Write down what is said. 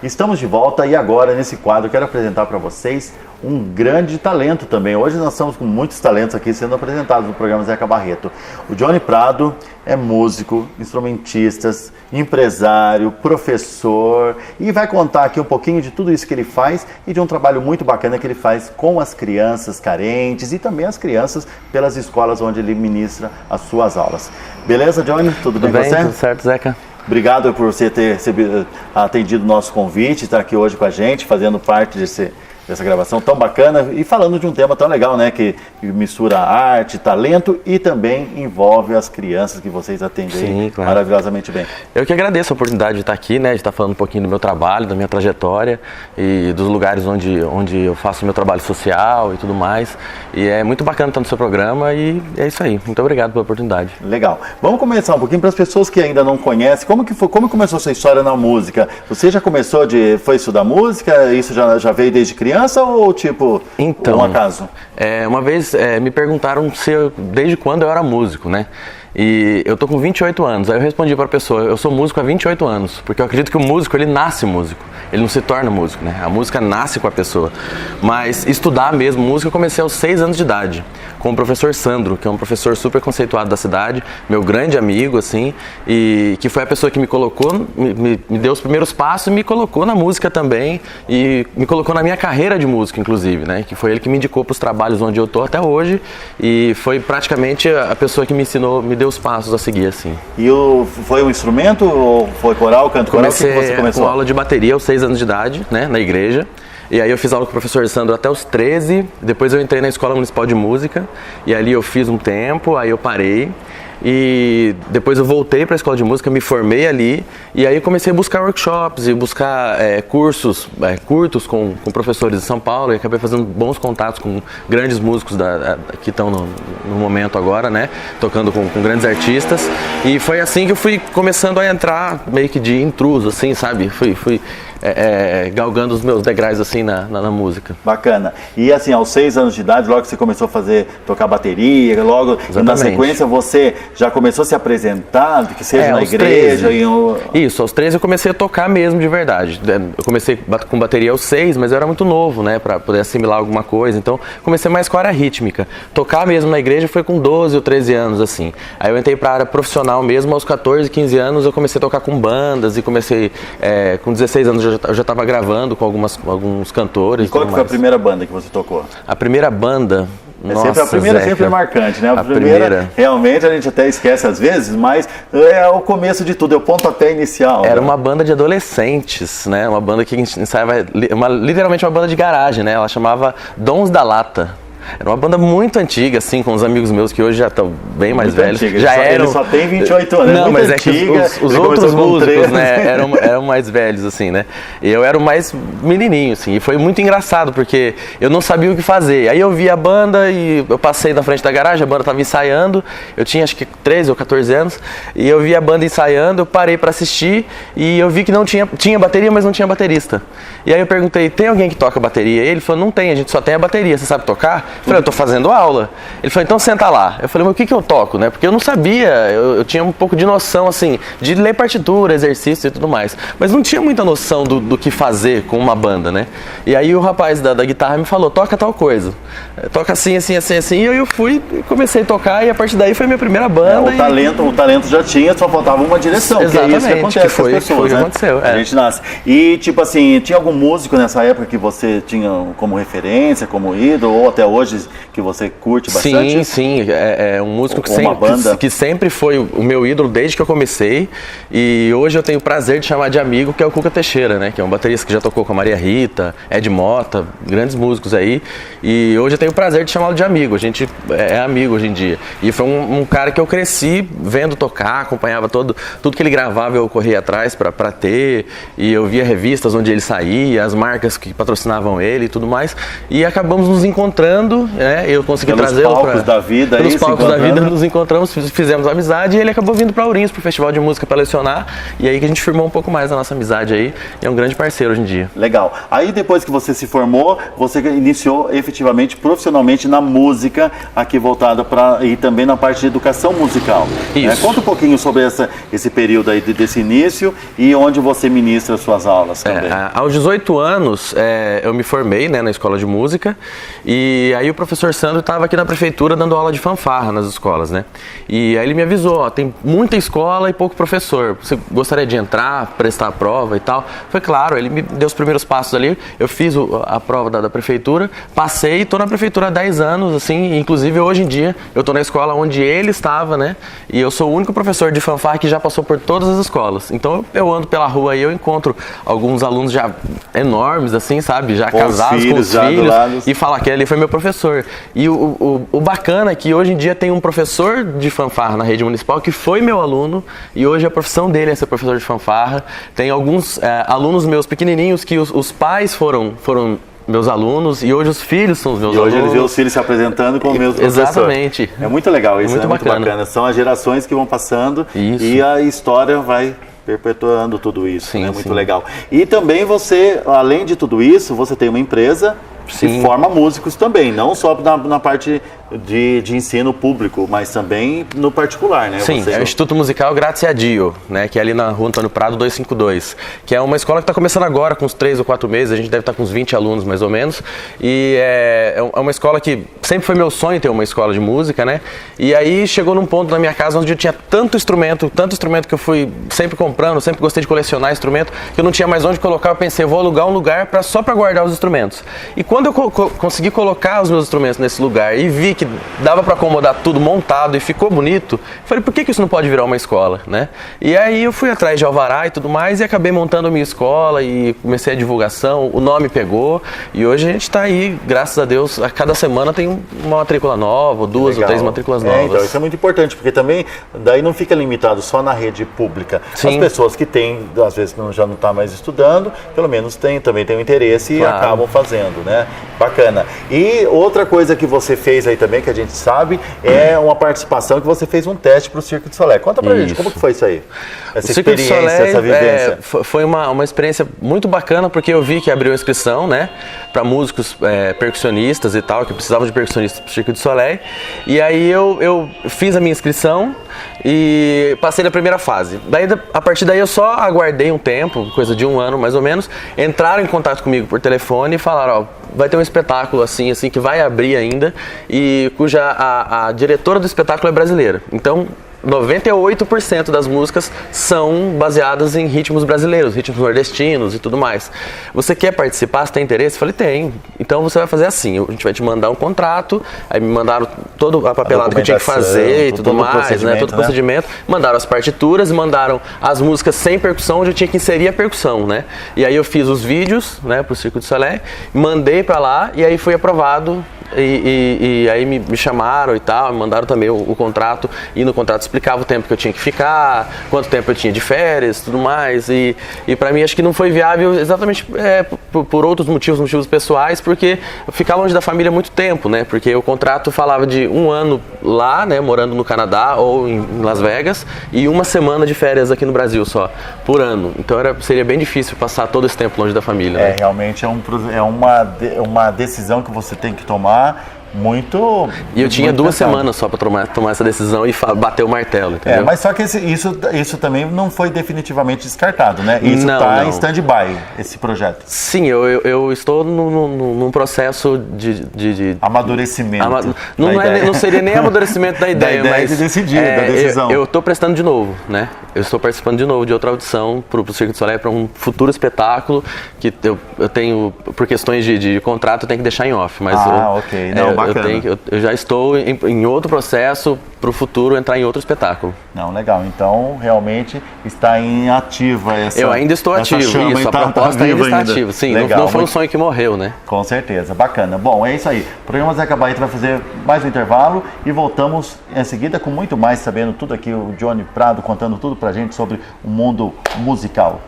Estamos de volta e agora nesse quadro eu quero apresentar para vocês um grande talento também. Hoje nós estamos com muitos talentos aqui sendo apresentados no programa Zeca Barreto. O Johnny Prado é músico, instrumentista, empresário, professor e vai contar aqui um pouquinho de tudo isso que ele faz e de um trabalho muito bacana que ele faz com as crianças carentes e também as crianças pelas escolas onde ele ministra as suas aulas. Beleza, Johnny? Tudo bem com você? Tudo certo, Zeca. Obrigado por você ter atendido o nosso convite, estar aqui hoje com a gente, fazendo parte dessa gravação tão bacana e falando de um tema tão legal, né? Que mistura arte, talento e também envolve as crianças que vocês atendem. Sim, claro. Maravilhosamente bem. Eu que agradeço a oportunidade de estar aqui, né? De estar falando um pouquinho do meu trabalho, da minha trajetória e dos lugares onde eu faço meu trabalho social e tudo mais. E é muito bacana estar no seu programa e é isso aí. Muito obrigado pela oportunidade. Legal. Vamos começar um pouquinho para as pessoas que ainda não conhecem. Como começou a sua história na música? Você já começou foi estudar música? Isso já veio desde criança ou tipo um acaso? Uma vez me perguntaram desde quando eu era músico, né? E eu tô com 28 anos, aí eu respondi para a pessoa, eu sou músico há 28 anos, porque eu acredito que o músico, ele nasce músico, ele não se torna músico, né? A música nasce com a pessoa, mas estudar mesmo música eu comecei aos 6 anos de idade, com o professor Sandro, que é um professor super conceituado da cidade, meu grande amigo, assim, e que foi a pessoa que me colocou, me deu os primeiros passos e me colocou na música também, e me colocou na minha carreira de músico, inclusive, né? Que foi ele que me indicou para os trabalhos onde eu tô até hoje, e foi praticamente a pessoa que me ensinou, me deu os passos a seguir, assim. E foi um instrumento ou foi coral, canto coral? Comecei que você começou? Com aula de bateria aos 6 anos de idade, né, na igreja. E aí eu fiz aula com o professor Sandro até os 13, depois eu entrei na Escola Municipal de Música, e ali eu fiz um tempo, aí eu parei. E depois eu voltei para a escola de música, me formei ali e aí comecei a buscar workshops e buscar cursos curtos com professores de São Paulo e acabei fazendo bons contatos com grandes músicos que estão no momento agora, né? Tocando com grandes artistas e foi assim que eu fui começando a entrar meio que de intruso, assim, sabe? Fui galgando os meus degraus assim na música. Bacana. E assim, aos 6 anos de idade, logo que você começou a tocar bateria, logo na sequência você já começou a se apresentar, que seja na igreja? Isso, aos 13 eu comecei a tocar mesmo de verdade. Eu comecei com bateria aos 6, mas eu era muito novo, né, para poder assimilar alguma coisa, então comecei mais com a área rítmica. Tocar mesmo na igreja foi com 12 ou 13 anos, assim. Aí eu entrei para a área profissional mesmo, aos 14, 15 anos eu comecei a tocar com bandas e comecei, com 16 anos eu já estava gravando com alguns cantores. E qual foi a primeira banda que você tocou? A primeira banda... Sempre a primeira Zeca, sempre é marcante, né? A primeira realmente a gente até esquece às vezes, mas é o começo de tudo, é o pontapé inicial. Era uma banda de adolescentes, né? Uma banda que ensaiava, literalmente uma banda de garagem, né? Ela chamava Dons da Lata. Era uma banda muito antiga, assim, com os amigos meus que hoje já estão bem mais velhos. Ele só tem 28 anos, não, mas antiga, é que os outros músicos, né, eram mais velhos, assim, né? E eu era o mais menininho, assim, e foi muito engraçado, porque eu não sabia o que fazer. Aí eu vi a banda e eu passei na frente da garagem, a banda estava ensaiando, eu tinha acho que 13 ou 14 anos, e eu vi a banda ensaiando, eu parei para assistir e eu vi que não tinha bateria, mas não tinha baterista. E aí eu perguntei, tem alguém que toca bateria? Ele falou, não tem, a gente só tem a bateria, você sabe tocar? Eu falei, eu tô fazendo aula. Ele falou, então senta lá. Eu falei, mas o que eu toco, né? Porque eu não sabia, eu tinha um pouco de noção, assim, de ler partitura, exercício e tudo mais. Mas não tinha muita noção do que fazer com uma banda, né? E aí o rapaz da guitarra me falou, toca tal coisa. Toca assim, assim, assim, assim. E aí eu fui e comecei a tocar e a partir daí foi a minha primeira banda. O talento já tinha, só faltava uma direção. Exatamente, que é isso que acontece com as pessoas, foi né? Que aconteceu. A gente nasce. E tipo assim, tinha algum músico nessa época que você tinha como referência, como ídolo, ou até hoje que você curte bastante? Sim, é um músico que sempre foi o meu ídolo desde que eu comecei e hoje eu tenho o prazer de chamar de amigo, que é o Cuca Teixeira, né? Que é um baterista que já tocou com a Maria Rita, Ed Mota, grandes músicos aí, e hoje eu tenho o prazer de chamá-lo de amigo, a gente é amigo hoje em dia. E foi um cara que eu cresci vendo tocar, acompanhava tudo que ele gravava eu corria atrás para ter, e eu via revistas onde ele saía, as marcas que patrocinavam ele e tudo mais, e acabamos nos encontrando sábado, né, eu consegui trazê-lo para... Pelos palcos da vida. Pelos palcos da vida nos encontramos, fizemos amizade e ele acabou vindo para Ourinhos, pro Festival de Música para lecionar. E aí que a gente firmou um pouco mais a nossa amizade aí. E é um grande parceiro hoje em dia. Legal. Aí depois que você se formou, você iniciou efetivamente, profissionalmente na música, aqui voltada para... E também na parte de educação musical. Isso. Conta um pouquinho sobre esse período aí desse início e onde você ministra suas aulas também. Aos 18 anos, eu me formei, né, na escola de música. E aí o professor Sandro estava aqui na prefeitura dando aula de fanfarra nas escolas, né? E aí ele me avisou, ó, tem muita escola e pouco professor. Você gostaria de entrar, prestar a prova e tal? Foi claro, ele me deu os primeiros passos ali. Eu fiz a prova da prefeitura, passei e estou na prefeitura há 10 anos, assim. Inclusive hoje em dia eu estou na escola onde ele estava, né? E eu sou o único professor de fanfarra que já passou por todas as escolas. Então eu ando pela rua e eu encontro alguns alunos já enormes, assim, sabe? Já casados com os filhos e fala que ele foi meu professor. E o bacana é que hoje em dia tem um professor de fanfarra na rede municipal que foi meu aluno e hoje a profissão dele é ser professor de fanfarra. Tem alguns alunos meus pequenininhos que os pais foram meus alunos e hoje os filhos são os meus alunos. E hoje eles vê os filhos se apresentando com o mesmo professor. Exatamente. É muito legal isso, é muito bacana. São as gerações que vão passando e a história vai perpetuando tudo isso, sim, né? Muito legal. E também você, além de tudo isso, você tem uma empresa que forma músicos também, não só na parte de ensino público, mas também no particular, né? Sim, é o Instituto Musical Grazia Dio, né? Que é ali na Rua Antônio Prado 252, que é uma escola que está começando agora, com uns 3 ou 4 meses, a gente deve estar com uns 20 alunos mais ou menos, e é uma escola que sempre foi meu sonho ter uma escola de música, né? E aí chegou num ponto na minha casa onde eu tinha tanto instrumento que eu fui sempre comprando, sempre gostei de colecionar instrumento, que eu não tinha mais onde colocar. Eu pensei, eu vou alugar um lugar só para guardar os instrumentos. E quando eu consegui colocar os meus instrumentos nesse lugar e vi que dava para acomodar tudo montado e ficou bonito, falei, por que isso não pode virar uma escola, né? E aí eu fui atrás de alvará e tudo mais e acabei montando a minha escola e comecei a divulgação, o nome pegou e hoje a gente está aí, graças a Deus, a cada semana tem uma matrícula nova, 2 ou 3 matrículas novas. Então isso é muito importante, porque também daí não fica limitado só na rede pública. Sim. As pessoas que têm, às vezes já não está mais estudando, pelo menos também tem um interesse e acabam fazendo, né? Bacana. E outra coisa que você fez aí também, que a gente sabe, é uma participação que você fez um teste para o Circo de Solé. Conta pra gente, como que foi isso aí? Essa experiência, essa vivência. Foi uma experiência muito bacana, porque eu vi que abriu inscrição, né, para músicos percussionistas e tal, que precisavam de percussionistas para o Circo de Solé. E aí eu fiz a minha inscrição e passei na primeira fase. Daí, a partir daí eu só aguardei um tempo, coisa de 1 ano mais ou menos, entraram em contato comigo por telefone e falaram, ó, vai ter um espetáculo assim que vai abrir ainda e cuja a diretora do espetáculo é brasileira. Então 98% das músicas são baseadas em ritmos brasileiros, ritmos nordestinos e tudo mais. Você quer participar? Você tem interesse? Eu falei, tenho. Então você vai fazer assim, a gente vai te mandar um contrato, aí me mandaram todo a papelada que eu tinha que fazer e tudo mais, né? Todo o procedimento. Mandaram as partituras, mandaram as músicas sem percussão, onde eu tinha que inserir a percussão, né? E aí eu fiz os vídeos, né, pro Circo de Solé, mandei pra lá e aí fui aprovado. E aí me chamaram e tal, me mandaram também o contrato, e no contrato explicava o tempo que eu tinha que ficar, quanto tempo eu tinha de férias, tudo mais, e pra mim acho que não foi viável exatamente por outros motivos pessoais, porque ficar longe da família é muito tempo, né, porque o contrato falava de 1 ano lá, né, morando no Canadá ou em Las Vegas, e 1 semana de férias aqui no Brasil só, por ano, então seria bem difícil passar todo esse tempo longe da família. Né? Realmente é uma decisão que você tem que tomar muito... E eu tinha 2 semanas só para tomar essa decisão e bater o martelo, entendeu? Mas só que isso também não foi definitivamente descartado, né? Isso está em stand-by, esse projeto. Sim, eu estou num processo de amadurecimento. Não seria nem amadurecimento da ideia, mas de decidir, da decisão. Eu estou prestando de novo, né? Eu estou participando de novo de outra audição para o Circo de Solé, para um futuro espetáculo que eu tenho, por questões de contrato, eu tenho que deixar em off. Mas ok. Não, bacana. Eu já estou em outro processo para o futuro entrar em outro espetáculo. Não, legal. Então, realmente está em ativa essa... Eu ainda estou ativo, isso. A proposta ainda está ativa. Sim, legal, não foi um sonho que morreu, né? Com certeza. Bacana. Bom, é isso aí. O programa Zeca Barreto vai fazer mais um intervalo e voltamos em seguida com muito mais, sabendo tudo aqui. O Johnny Prado contando tudo pra gente sobre o mundo musical.